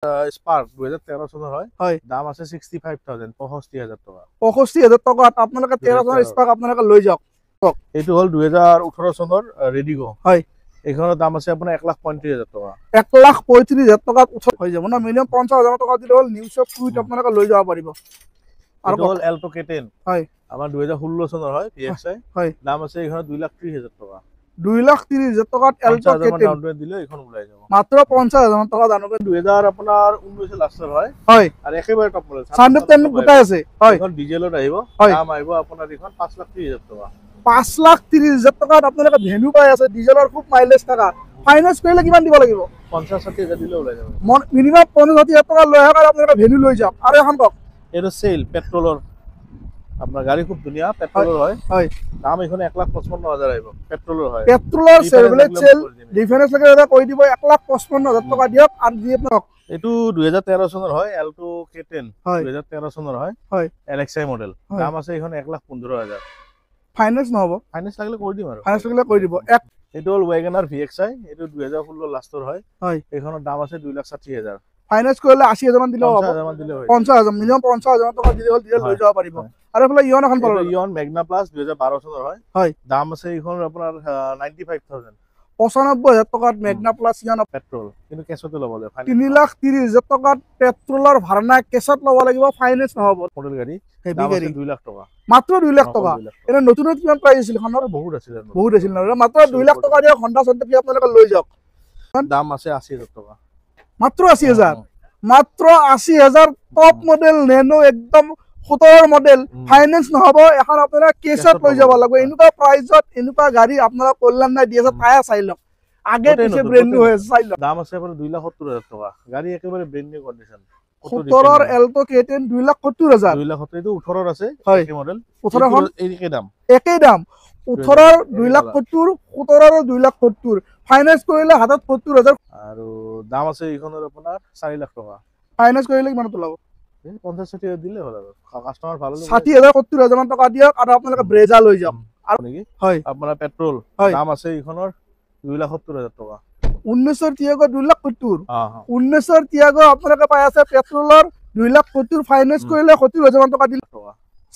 Spark 2013 চনৰ হয় হয় দাম আছে 65000 65000 টকা 65000 টকাত আপোনালোকে 13 চনৰ স্পাৰ্ক আপোনালোকে লৈ যাওক এইটো হল 2018 চনৰ ৰেডিগো হয় এইখনৰ দাম আছে আপোনাৰ 1,35,000 টকা 1,35,000 টকাত উঠত হৈ যাব না মিনিমাম 50,000 টকা দিলে হ'ল নিউজ কুইট আপোনালোকে লৈ যাব পাৰিব আৰু এইটো হল এল্টো K10 হয় আমাৰ 2016 চনৰ হয় PXI হয় দাম আছে এইখনৰ 2,30,000 টকা 2,30,000 টকাত এল্টো K10 ডাউন পেমেন্ট দিলে এইখন ওলাই যাব মাত্ৰ 50,000 টকা দাম 2000 আপোনাৰ 19 লাষ্টৰ হয় হয় আৰু একেবাৰে টপ মডেল সানৰুফ টেন গোটাই আছে হয় এখন ডিজেলত আহিব হয় দাম আহিব আপোনাৰ এইখন 5,30,000 টকা 5,30,000 টকাত আপোনালোকে ভেনু পাই আছে ডিজেলৰ খুব মাইলেজ থকা ফাইনেন্স কৰিলে কিমান দিব লাগিব 50,60,000 দিলে ওলাই যাব মিনিমাম 50,000 টকা লৈ আহক আৰু আপোনালোকে ভেনু লৈ যাওক আৰু এখন কওক এইটো সেল পেট্ৰলৰ আপোনাৰ গাড়ী খুব ধুনীয়া পেট্ৰলৰ হয় হয় দাম এইখন 1,55,000 আহিব পেট্ৰলৰ হয় পেট্ৰলৰ চেভলেট সেল ডিফাৰেন্স লাগে এটা কৈ দিব 1,55,000 টকা দিয়ক আৰু দি আপোনাক এইটো 2013 চনৰ হয় এল্টো K10 হয় 2013 চনৰ হয় হয় LXI মডেল দাম আছে এইখন 1,15,000 ফাইনেন্স নহব ফাইনেন্স লাগিলে কৰি দিম আৰু ফাইনেন্স লাগিলে কৰি দিব এইটো হল WagonR VXI এইটো 2016 লাষ্টৰ হয় হয় এইখনৰ দাম আছে 2,60,000 ফাইনেন্স কৰিলে 80,000 মান দিলেও হ'ব 50,000 মান দিলে হয় 50,000 মিনিমাম 50,000 টকা দিলে হ'ল দিলে লৈ যাব পাৰিব আৰু এফালে ইয়ন এখন পালো ইয়ন মেগনা প্লাস 2012 চনৰ হয় হয় দাম আছে এইখন আপোনাৰ 95,000 95,000 টকাত মেগনা প্লাস ইয়ন পেট্ৰল কিন্তু কেছতে ল'ব লাগে 3,30,000 টকাত পেট্ৰলৰ ভাড়া কেছত ল'ব লাগিব ফাইনেন্স নহব মডেল গাড়ী হেভি দাম আছে গাড়ী 2 লাখ টকা মাত্ৰ 2 লাখ টকা এনে নতুনত কিমান প্ৰাইস আছিল খনৰ বহুত আছিল ন মাত্ৰ 2 লাখ টকা দিয়া হন্ডা সন্তাপি আপোনালোকে লৈ যাওক দাম আছে 80,000 টকা মাত্ৰ 80,000 মাত্ৰ 80,000 টপ মডেল নেনো একদম 17 মডেল ফাইনেন্স নহব এখন আপোনালোকে কেছত লৈ যাব লাগিব এনেকুৱা প্ৰাইসত এনেকুৱা গাড়ী আপোনালোক কল্যাণ নাই দিছে পায়া চাই লওক আগে পিছে ব্র্যান্ড নিউ হৈছে চাই লওক দাম আছে আপোনাৰ 2,70,000 টকা গাড়ী একেবাৰে brand new condition 17 Alto K10 2,70,000 2,70,000 এইটো 18 আছে এই মডেল 18 খন একেই দাম 18 2,70,000 17 2,70,000 ফাইনেন্স কৰিলে হাতত 70,000 আৰু দাম আছে এইখনৰ আপোনাৰ 4 লাখ টকা ফাইনেন্স কৰিলে কিমান তোলাব 50,60,000 দিলে হ'ল আৰু কাস্টমাৰ ভাল 60,000 70,000 মান টকা দিয়ক আৰু আপোনালোকে ব্ৰেজা লৈ যাওক আৰু নেকি হয় আপোনাৰ পেট্ৰল দাম আছে এইখনৰ 2,70,000 টকা 19 টিয়াগো 2,70,000 19 টিয়াগো আপোনালোকে পাই আছে পেট্ৰলৰ 2,70,000 ফাইনেন্স কৰিলে 70,000 মান টকা দিলে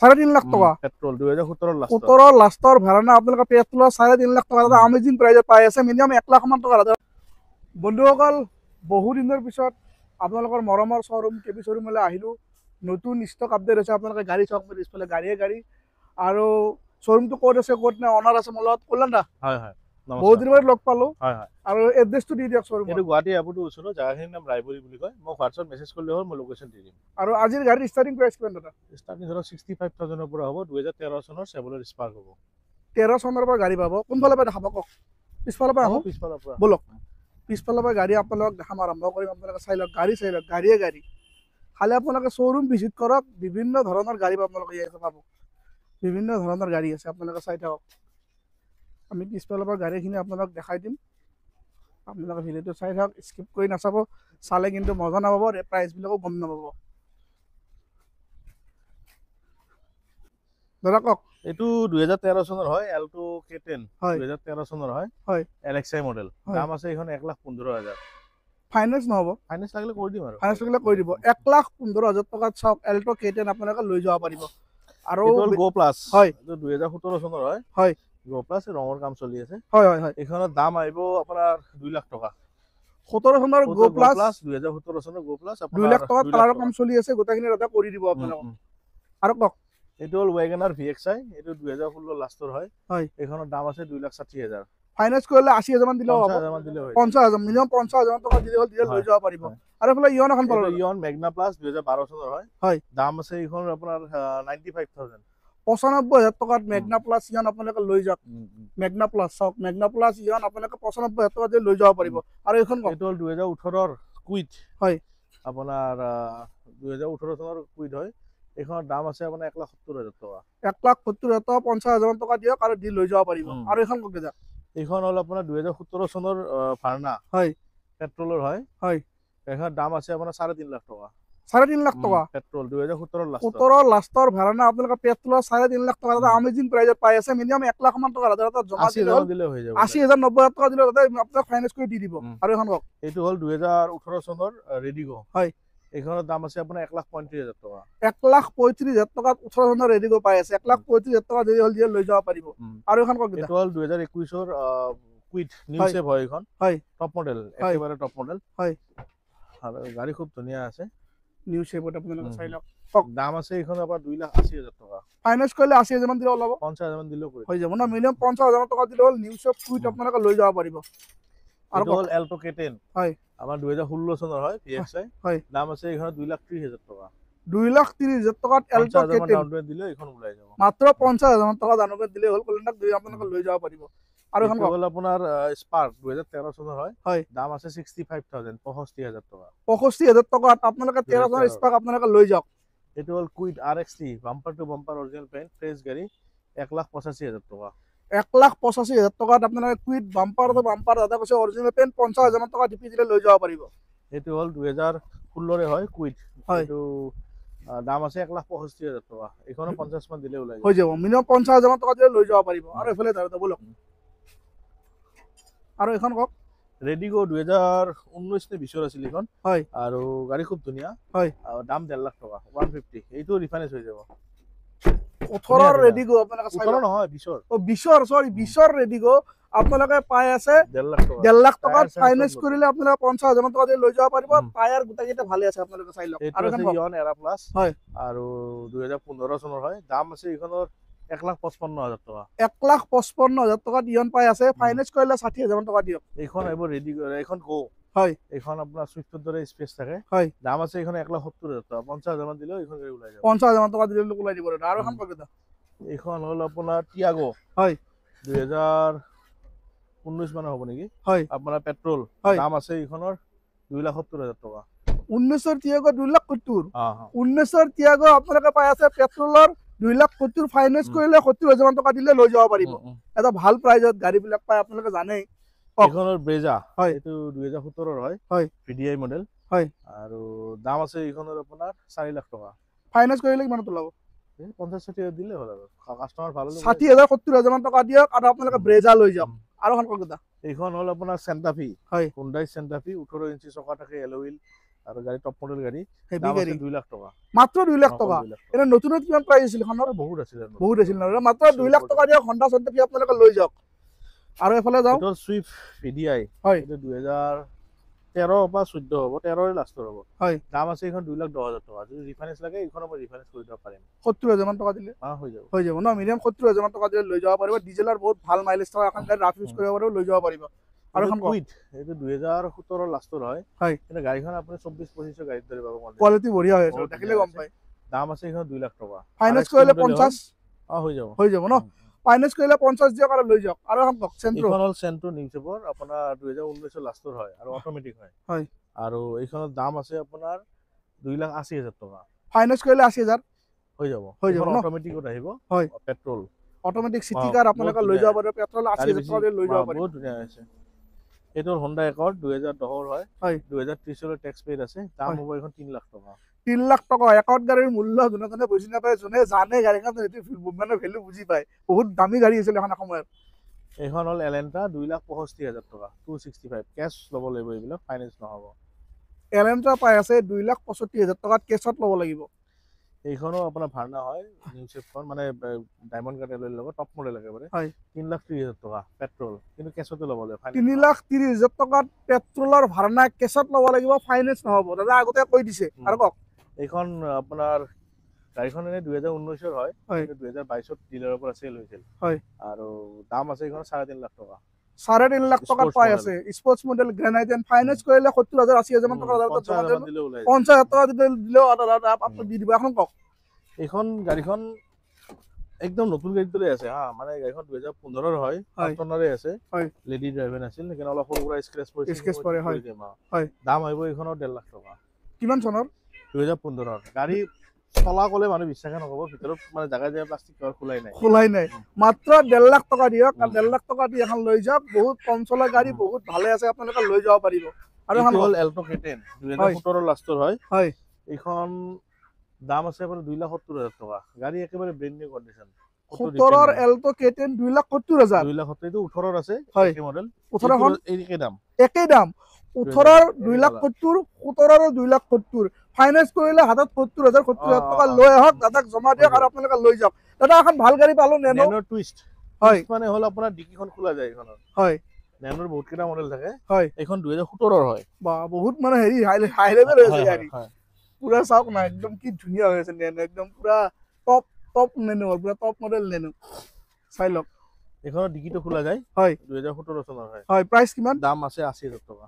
3.5 লাখ টকা পেট্ৰল 2017 লাষ্ট 17 লাষ্টৰ ভাড়া আপোনালোকে পেট্ৰলৰ 3.5 লাখ টকা এটা আমেজিং প্ৰাইজত পাই আছে মিনিমাম 1 লাখ মান টকা বন্ধুসকল বহু দিনৰ পিছত আপোনালোকৰ মৰমৰ শ্বৰুম কেবি শ্বৰুমলৈ আহিলো নতুন ষ্টক আপডেট আছে আপোনালোকে গাড়ী চাওক পিছফালে গাড়ীয়ে গাড়ী আৰু শ্বৰুমটো ক'ত আছে ক'ত নাই অনাৰ আছে মোৰ লগত কল্যাণ দা হয় হয় বহুত দিনৰ পিছত লগ পালো হয় হয় আৰু এড্ৰেছটো দি দিয়ক শ্বৰুম এইটো গুৱাহাটী এয়াৰপৰ্টৰ ওচৰত জাগাখিনিৰ নাম ৰায়পুৰী বুলি কয় মই হোৱাটছআপ মেছেজ কৰিলে হ'ল মই লোকেশ্যন দি দিম আৰু আজিৰ গাড়ীৰ ষ্টাৰ্টিং প্ৰাইচ কিমান দাদা ষ্টাৰ্টিং ধৰক 65,000 ৰ পৰা হ'ব 2013 চনৰ চেভলেট স্পাৰ্ক হ'ব 13 চনৰ পৰা গাড়ী পাব কোনফালৰ পৰা দেখাব কওক পিছফালৰ পৰা আহক পিছফালৰ পৰা বলক পিছফালৰ পৰা গাড়ী আপোনালোকক দেখাম আৰম্ভ কৰিম আপোনালোকে চাই লওক গাড়ী গাড়ীয়ে গাড়ী খালি আপোনালোকে শ্বৰুম ভিজিট কৰক বিভিন্ন ধৰণৰ গাড়ী আপোনালোকে ইয়াতে পাব বিভিন্ন ধৰণৰ গাড়ী আছে আপোনালোকে চাই থাকক আমি পিছফালৰ পৰা গাড়ীখিনি আপোনালোকক দেখাই দিম আপোনালোকে ভিডিঅ'টো চাই থাকক স্কিপ কৰি নাচাব চালে কিন্তু মজা নাপাব প্ৰাইচবিলাকো গম নাপাব দাদা কওক এইটো 2013 চনৰ হয় এল্টো K10 হয় 2013 চনৰ হয় হয় LXI মডেল দাম আছে এইখন 1,15,000 ফাইনেন্স নহব ফাইনেন্স লাগিলে কৰি দিম আৰু ফাইনেন্স লাগিলে কৰি দিব 1,15,000 টকাত চাওক এল্টো K10 আপোনালোকে লৈ যাব পাৰিব আৰু গো প্লাস হয় এইটো 2017 চনৰ হয় হয় গো প্লাস ৰঙৰ কাম চলি আছে হয় হয় হয় এইখনৰ দাম আহিব আপোনাৰ 2 লাখ টকা 17 চনৰ গো প্লাস 2017 চনৰ গো প্লাস 2 লাখ টকা কালাৰৰ কাম চলি আছে গোটেইখিনি ৰদা কৰি দিব আপোনালোকক আৰু কওক এইটো হল WagonR VXI এইটো 2016 লাষ্টৰ হয় হয় এইখনৰ দাম আছে 2,60,000 ফাইনেন্স কৰিলে 80,000 মান দিলেও হ'ব 50,000 মান দিলে হয় 50,000 মিনিমাম 50,000 টকা দিলে হ'ল দিলে লৈ যাব পাৰিব আৰু এফালে ইয়ন এখন পালো ইয়ন মেগনা প্লাস 2012 চনৰ হয় দাম আছে এইখনৰ আপোনাৰ 95,000 95,000 টকাত মেগনা প্লাস ইয়ন আপোনালোকে লৈ যাওক মেগনা প্লাস চাওক মেগনা প্লাস ইয়ন আপোনালোকে 95,000 টকা দি লৈ যাব পাৰিব আৰু এখন এইটো হল 2018 ৰ কুইট হয় আপোনাৰ 2018 চনৰ কুইট হয় এইখনৰ দাম আছে আপোনাৰ 1,70,000 টকা 1,70,000 টকা 50,000 টকা দিয়ক আৰু দি লৈ যাব পাৰিব আৰু এখন কওক দাদা এইখন হল আপোনাৰ 2017 চনৰ ভাৰ্না হয় পেট্ৰলৰ হয় হয় এইখনৰ দাম আছে আপোনাৰ 3.5 লাখ টকা 3.5 লাখ টকা পেট্ৰল 2017 লাষ্ট 17 লাষ্টৰ ভাড়া আপোনালোকে পেট্ৰলৰ 3.5 লাখ টকা এটা আমেজিং প্ৰাইজত পাই আছে মিনিমাম 1 লাখ মান টকা এটা জমা 80,000 দিলে হৈ যাব 80,000 90,000 টকা দিলে তাতে আপোনাক ফাইনেন্স কৰি দি দিব আৰু এখন কওক এইটো হ'ল 2018 চনৰ ৰেডিগো হয় এইখনৰ দাম আছে আপোনাৰ 1,35,000 টকা 1,35,000 টকাত 18 চনৰ ৰেডিগো পাই আছে 1,35,000 টকা যদি হ'ল দিয়ে লৈ যাব পাৰিব আৰু এখন কওক এইটো হ'ল 2021 কুইট নিউ হয়। শেপ হয় এইখন হয় টপ মডেল হয়। একেবাৰে টপ মডেল হয় আৰু গাড়ী খুব ধুনীয়া আছে নিউ শেপত আপোনালোকে চাই লওক দাম আছে এইখন আপোনাৰ 2,80,000 টকা ফাইনেন্স কৰিলে 80,000 মান দিলে ওলাব 50,000 মান দিলেও কৰি হৈ যাব ন মিনিমাম 50,000 টকা দিলে হ'ল নিউ শেপ কুইট আপোনালোকে লৈ যাব পাৰিব আৰু এইটো হ'ল এল্টো K10 হয় আমাৰ 2016 চনৰ হয় PXI হয় দাম আছে এইখনত 2,30,000 টকা 2,30,000 টকাত এল্টো 50,000 মান K10 ডাউন পেমেণ্ট দিলে এইখন ওলাই যাব মাত্ৰ 50,000 টকা ডাউন পেমেণ্ট দিলে হ'ল কলেণ্ডাক আপোনালোকে লৈ যাব পাৰিব আৰু এখন এইটো হ'ল আপোনাৰ স্পাৰ্ক 2013 চনৰ হয় হয় দাম আছে 65,000 65,000 টকা 65,000 টকাত আপোনালোকে 13 চনৰ স্পাৰ্ক আপোনালোকে লৈ যাওক এইটো হ'ল Kwid RXT bumper to bumper original paint fresh গাড়ী 1,85,000 টকা 1,85,000 টকাত আপোনালোকে কুইট বাম্পাৰ টু বাম্পাৰ দাদা কৈছে অৰিজিনেল পেন 50,000 টকা টিপি দিলে লৈ যাব পাৰিব এইটো হ'ল 2016 হয় কুইট হয় এইটো দাম আছে 1,65,000 টকা এইখনো 50 মান দিলে ওলাই যাব হৈ যাব মিনিমাম 50,000 টকা দিলে লৈ যাব পাৰিব আৰু এফালে দাদা বলক আৰু এখন কওক ৰেডিগো 2019 নে 20 আছিল এইখন হয় আৰু গাড়ী খুব ধুনীয়া হয় আৰু দাম 1.5 লাখ টকা 150 এইটো ৰিফাইনেন্স হৈ যাব 18 ৰেডিগো আপোনালোকে চাই 18 লওক নহয় 20 ও 20 সৰি 20 ৰেডিগো আপোনালোকে পাই আছে 1.5 লাখ টকা 1.5 লাখ টকাত Tyre ফাইনেন্স sensor কৰিলে আপোনালোকে 50,000 টকা দি লৈ যাব পাৰিব টায়াৰ গোটেইকেইটা ভালে আছে আপোনালোকে চাই লওক এইটো আৰু আছে এখন কওক ইয়ন এৰা প্লাস হয় আৰু 2015 চনৰ হয় দাম আছে এইখনৰ 1,55,000 টকা 1,55,000 টকাত ইয়ন পাই আছে ফাইনেন্স কৰিলে 60,000 টকা দিয়ক এইখন আহিব ৰেডি এইখন গো হয় এইখন আপোনাৰ সুইফ্টৰ দৰে স্পেচ থাকে হয় দাম আছে এইখন 1,70,000 টকা 50,000 মান দিলেও এইখন গাড়ী ওলাই যাব 50,000 টকা দিলে লোক ওলাই দিব আৰু এখন কওক দাদা এইখন হ'ল আপোনাৰ টিয়াগো হয় 2019 মানৰ হ'ব নেকি হয় আপোনাৰ পেট্ৰল হয় দাম আছে এইখনৰ 2,70,000 টকা 19 টিয়াগো 2,70,000 হ্যাঁ 19 টিয়াগো আপোনালোকে পাই আছে পেট্ৰলৰ 2,70,000 ফাইনেন্স কৰিলে 70,000 টকা দিলে লৈ যাব পাৰিব এটা ভাল প্ৰাইজত গাড়ীবিলাক পাই আপোনালোকে জানেই এইখনৰ ব্ৰেজা হয় এইটো 2017 হয় হয় VDI মডেল হয় আৰু দাম আছে এইখনৰ আপোনাৰ 4 লাখ টকা ফাইনেন্স কৰিলে কিমানত ওলাব 50-60 দিলে হ'ল আৰু কাস্টমাৰ ভাল হ'লে 60,000 70,000 মান টকা দিয়ক আৰু আপোনালোকে ব্ৰেজা লৈ যাওক আৰু এখন কওক দাদা এইখন হ'ল আপোনাৰ চেণ্টাফি হয় Hyundai চেণ্টাফি 18 ইঞ্চি চকা থাকে এল'উইল আৰু গাড়ী টপ মডেল গাড়ী হেভি দাম গাড়ী আছে 2 লাখ টকা মাত্ৰ 2 লাখ টকা এটা নতুনত কিমান প্ৰাইচ আছিল খনৰ বহুত আছিল বহুত আছিল ন মাত্ৰ 2 লাখ টকা দিয়ক Honda চেণ্টাফি আপোনালোকে লৈ যাওক আৰু এফালে যাও এইটো সুইফ্ট VDI হয় এইটো 2013 বা 14 হ'ব 13 লাষ্টৰ হ'ব হয় দাম আছে এইখন 2,10,000 টকা যদি ৰিফাইনেন্স লাগে এইখনৰ মই ৰিফাইনেন্স কৰি দিব পাৰিম 70,000 মান টকা দিলে হৈ যাব ন মিনিমাম 70,000 মান টকা দিলে লৈ যাব পাৰিব ডিজেলৰ বহুত ভাল মাইলেজ থকা এখন গাড়ী ৰাফ ইউজ কৰিব পাৰিব লৈ যাব পাৰিব আৰু এখন কুইট এইটো 2017 লাষ্টৰ হয় হয় এটা গাড়ীখন আপুনি 24-25 গাড়ীত ধৰি পাব কোৱালিটি বঢ়িয়া হৈ আছে বহুত দেখিলে গম পাই দাম আছে এইখন 2 লাখ টকা ফাইনেন্স কৰিলে 50 হৈ যাব ন ফাইনেন্স কৰিলে 50 দিয়ক আৰু লৈ যাওক আৰু এখন কওক চেন্ট্ৰো এইখন হ'ল চেন্ট্ৰো নিউ শেপৰ আপোনাৰ 2019 লাষ্টৰ হয় আৰু অটোমেটিক হয় আৰু এইখনৰ দাম আছে আপোনাৰ 2,80,000 টকা ফাইনেন্স কৰিলে 80,000 হৈ যাব ন অটোমেটিকত আহিব হয় পেট্ৰল অটোমেটিক সিটি কাৰ আপোনালোকে লৈ যাব পাৰিব পেট্ৰল 80,000 টকা লৈ যাব পাৰিব বহুত ধুনীয়া হৈছে এইটো Honda Accord 2010 হয় হয় 2030 ৰ টেক্স পেইড আছে দাম হ'ব এইখন 3 লাখ টকা 3 লাখ টকা একাউণ্ট গাড়ীৰ মূল্য যোনে বুজি নাপায় যোনে জানে গাড়ীখন মানে ভেলু বুজি পায় বহুত দামী গাড়ী আছিল এখন সময়ত এইখন হ'ল এলেণ্টা 2,65,000 টকা 265 কেছ ল'ব লাগিব এইবিলাক ফাইনেন্স নহ'ব এলেণ্টা পাই আছে 2,65,000 টকাত কেছত ল'ব লাগিব এইখনো আপোনাৰ ভাৰ্না হয় নিউ শেপখন মানে ডায়মণ্ড কাটেলৰ লগত টপ মডেল একেবাৰে হয় 3,30,000 টকা পেট্ৰল কিন্তু কেছতে ল'ব লাগিব 3,30,000 টকাত পেট্ৰলৰ ভাড়া কেছত ল'ব লাগিব ফাইনেন্স নহ'ব দাদা আগতে কৈ দিছে আৰু কওক এইখন আপোনাৰ গাড়ীখন এনে 2019 হয় 2022 ডিলাৰৰ পৰা চেল হৈছিল হয় আৰু দাম আছে এইখন 3.5 লাখ টকা 3.5 লাখ টকাত পাই আছে স্পৰ্টছ মডেল গ্ৰেনাইটেন ফাইনেন্স কৰিলে 70,000 80,000 মান টকা জমা দিলে 50,000 টকা দিলেও আপুনি দি দিব এখন কওক এইখন গাড়ীখন একদম নতুন গাড়ীৰ দৰে আছে হা মানে গাড়ীখন 2015 হয় 7 আছে লেডি ড্ৰাইভাৰ আছিল কিন্তু অলপ সৰু সুৰা স্ক্ৰেচ পৰে হয় দাম আহিব এইখনৰ 1.5 লাখ টকা কিমান চনৰ 2015 গাড়ী চলা কলে মানুহ বিশ্বাসে নকব ভিতৰত মানে জাগা জাগা প্লাষ্টিক কভাৰ খোলাই নাই মাত্ৰ 1.5 লাখ টকা দিয়ক আৰু 1.5 লাখ টকা দি এখন লৈ যাওক বহুত কম চলা গাড়ী বহুত ভালে আছে আপোনালোকে লৈ যাব পাৰিব আৰু এখন হ'ল এল্টো K10 2017 লাষ্টৰ হয় এইখন দাম আছে আপোনাৰ 2,70,000 টকা। গাড়ী একেবাৰে brand new condition. 17 Alto K10 2,70,000। 2,70,000 এইটো 18 আছে হয়। একে মডেল। 18 খন একে দাম। একেই দাম 18 2,70,000 17 2,70,000 ফাইনেন্স কৰিলে হাতত 70,000 70,000 টকা লৈ আহক দাদাক জমা দিয়ক আৰু আপোনালোকে লৈ যাওক। দাদা এখন ভাল গাড়ী পালো নেনো টুইষ্ট। হয় মানে হল আপোনাৰ ডিকিখন খোলা যায় এইখনৰ। হয় নেনোৰ বহুত কেইটা মডেল থাকে। হয় এইখন 2017 হয়। বা বহুত মানে হেৰি হাই লেভেল হৈছে গাড়ী। পুৰা চাওক না একদম কি ধুনীয়া হৈ আছে নেনো একদম পুৰা টপ নেনো পুৰা টপ মডেল নেনো চাই লওক। এইখনৰ ডিকিটো খোলা যায়। হয় 2017 চনৰ হয়। হয় প্ৰাইস কিমান? দাম আছে 80,000 টকা।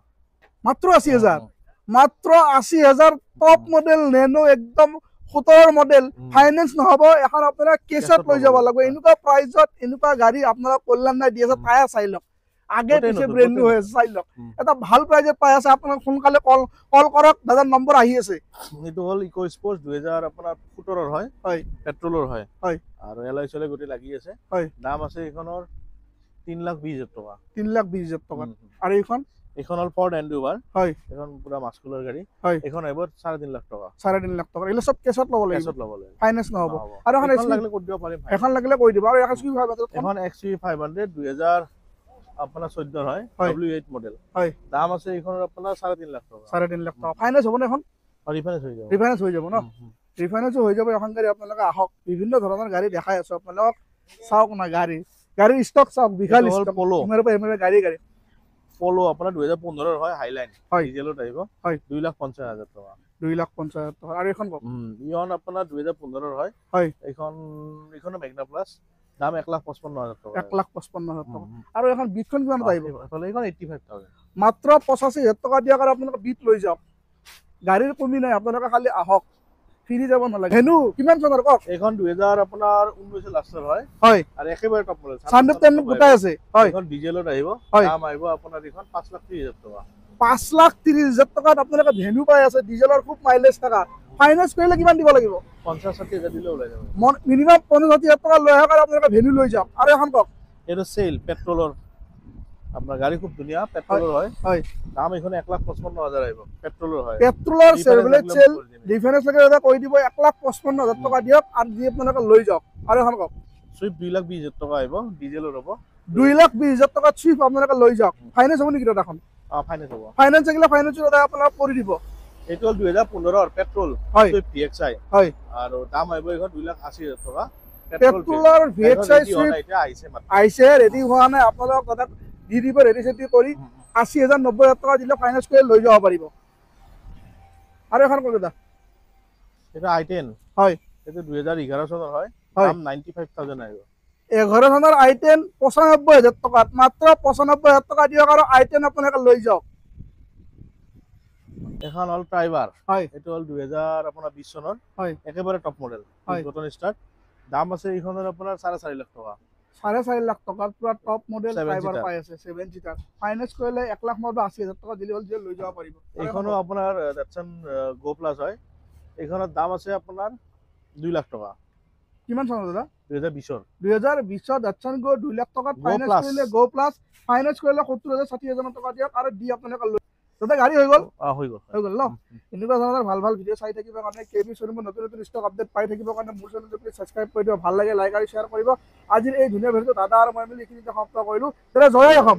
মাত্ৰ 80,000 মাত্ৰ 80,000 টপ মডেল নেনো একদম 17 মডেল ফাইনেন্স নহব এখন আপোনাৰ কেছত লৈ যাব লাগিব। এনেকুৱা প্ৰাইজত এনেকুৱা গাড়ী আপোনাক কল্যাণ নাই দি আছে পাই চাই লওক। আগে পিছে ব্ৰেণ্ড নিউ হৈ আছে চাই লওক। এটা ভাল প্ৰাইজত পাই আছে আপোনাক সোনকালে কল কৰক দাদাৰ নম্বৰ আহি আছে। এইটো হল ইকো স্পোৰ্টস 2017 হয়। হয় পেট্ৰলৰ হয়। হয় আৰু এলআই চলে গোটে লাগি আছে। হয় দাম আছে এইখনৰ 3,20,000 টকা। 3,20,000 টকা। আৰু এইখন হল ফৰ্ড এন্ডুভাৰ। হয় এখন পুৰা মাস্কুলাৰ গাড়ী। হয় এইখন আহিব 3.5 লাখ টকা। 3.5 লাখ টকা। এলে সব কেছত ল'ব লাগিব। কেছত ল'ব লাগিব। ফাইনেন্স নহব। আৰু এখন লাগিলে কৈ দিব পাৰিম। এখন লাগিলে কৈ দিব। আৰু এখন XUV500 2014 হয়। W8 model. হয় দাম আছে এইখনৰ আপোনাৰ 3.5 লাখ টকা। 3.5 লাখ টকা। ফাইনেন্স হ'ব না এখন? ৰিফাইনেন্স হৈ যাব। ৰিফাইনেন্স হৈ যাব ন? ৰিফাইনেন্স হৈ যাব এখন গাড়ী আপোনালোকে আহক। বিভিন্ন ধৰণৰ গাড়ী দেখাই আছো আপোনালোক চাওক না গাড়ীৰ ষ্টক চাওক বিশাল ষ্টক। পলো গাড়ী পলো আপোনাৰ 2015 হয় হাইলাইন। হয় ডিজেলত আহিব। হয় 2,50,000 টকা। 2,50,000 টকা। আৰু এখন কওক। ইয়ন আপোনাৰ 2015 হয়। হয় এইখনো মেগনা প্লাস। দাম 1,55,000 টকা। 1,55,000 টকা। আৰু এখন বিটখন কিমান আহিব? এইখন 85,000। মাত্ৰ 85,000 টকা দিয়াৰ কাৰণে আপোনালোকে বিট লৈ যাওক। গাড়ীৰ কমি নাই আপোনালোকে খালি আহক। ফিৰি যাব নালাগে। হেনু কিমান চনৰ কওক? এইখন 2019 লাষ্টৰ হয়। হয় আৰু একেবাৰে টপ মডেল। সানৰুফ টেন গোটাই আছে। হয় এইখন ডিজেলত আহিব। হয় দাম আহিব আপোনাৰ এইখন 5,30,000 টকা। 5,30,000 টকাত আপোনালোকে ভেনু পাই আছে। ডিজেলৰ খুব মাইলেজ থকা। ফাইনেন্স কৰিলে কিমান দিব লাগিব? 50,60,000 দিলে ওলাই যাব। মিনিমাম 50,000 টকা লৈ আহক আৰু আপোনালোকে ভেনু লৈ যাওক। আৰু এখন কওক। এইটো সেল পেট্ৰলৰ। আপোনাৰ গাড়ী খুব ধুনীয়া পেট্ৰলৰ হয়। হয় দাম এইখন 1,55,000 আহিব। পেট্ৰলৰ হয়। পেট্ৰলৰ চেভলেট সেল ডিফাৰেন্স লাগে এটা কৈ দিব 1,55,000 টকা দিয়ক আৰু দি আপোনালোকে লৈ যাওক। আৰু এখন কওক। সুইফট 2,20,000 টকা আহিব। ডিজেলৰ হ'ব। 2,20,000 টকা সুইফট আপোনালোকে লৈ যাওক। ফাইনেন্স হ'ব নেকি দাদাখন? ফাইনেন্স হ'ব। ফাইনেন্স থাকিলে ফাইনেন্সৰ দাদা আপোনাক কৰি দিব। এইটো হল 2015 পেট্ৰল সুইফট VXI। হয় আৰু দাম আহিব এইখন 2,80,000 টকা। পেট্ৰলৰ VXI সুইফট এতিয়া আহিছে ৰেডি হোৱা নাই। আপোনালোক দাদা দি দিব ৰেডি চেডি কৰি 80,000 90,000 টকা দিলে ফাইনেন্স কৰি লৈ যাব পাৰিব। আৰু এখন কওক দাদা। এটা i10 হয় এইটো 2011 চনৰ হয়। হয় দাম 95,000 আহিব। 11 চনৰ i10 95,000 টকাত মাত্ৰ 95,000 টকা দিয়ক আৰু i10 আপোনালোকে লৈ যাওক। এখন হল ট্ৰাইবাৰ। হয় এইটো হল 2020 চনৰ। হয় একেবাৰে টপ মডেল। Button start. দাম আছে এইখনৰ আপোনাৰ 4.5 লাখ টকা। 4.5 লাখ টকাত পুৰা টপ মডেল 7 ট্ৰাইবাৰ seater। পাই আছে 7 সিটাৰ। ফাইনেন্স কৰিলে 1,80,000 টকা দিলে হ'ল যে লৈ যাব পাৰিব। এইখনো আপোনাৰ ডেটসন গো প্লাস হয়। এইখনৰ দাম আছে আপোনাৰ 2 লাখ টকা। কিমান চনৰ দাদা? 2020 2020 ডেটসন গো 2 লাখ টকাত ফাইনেন্স কৰিলে গো প্লাস ফাইনেন্স কৰিলে 70,000 60,000 টকা দিয়ক আৰু দি আপোনালোকে লৈ দাদা গাড়ী হৈ গ'ল। হৈ গ'ল ন? এনেকুৱা ধৰণৰ ভাল ভাল ভিডিঅ' চাই থাকিবৰ কাৰণে কেবি শ্বৰুমৰ নতুন নতুন ষ্টক আপডেট পাই থাকিবৰ কাৰণে মোৰ চেনেলটো প্লিজ সাবস্ক্ৰাইব কৰি দিব। ভাল লাগে লাইক আৰু শ্বেয়াৰ কৰিব। আজিৰ এই ধুনীয়া ভিডিঅ'টো দাদা আৰু মই মিলি এইখিনিতে সমাপ্ত কৰিলো। তেনে জয় অসম।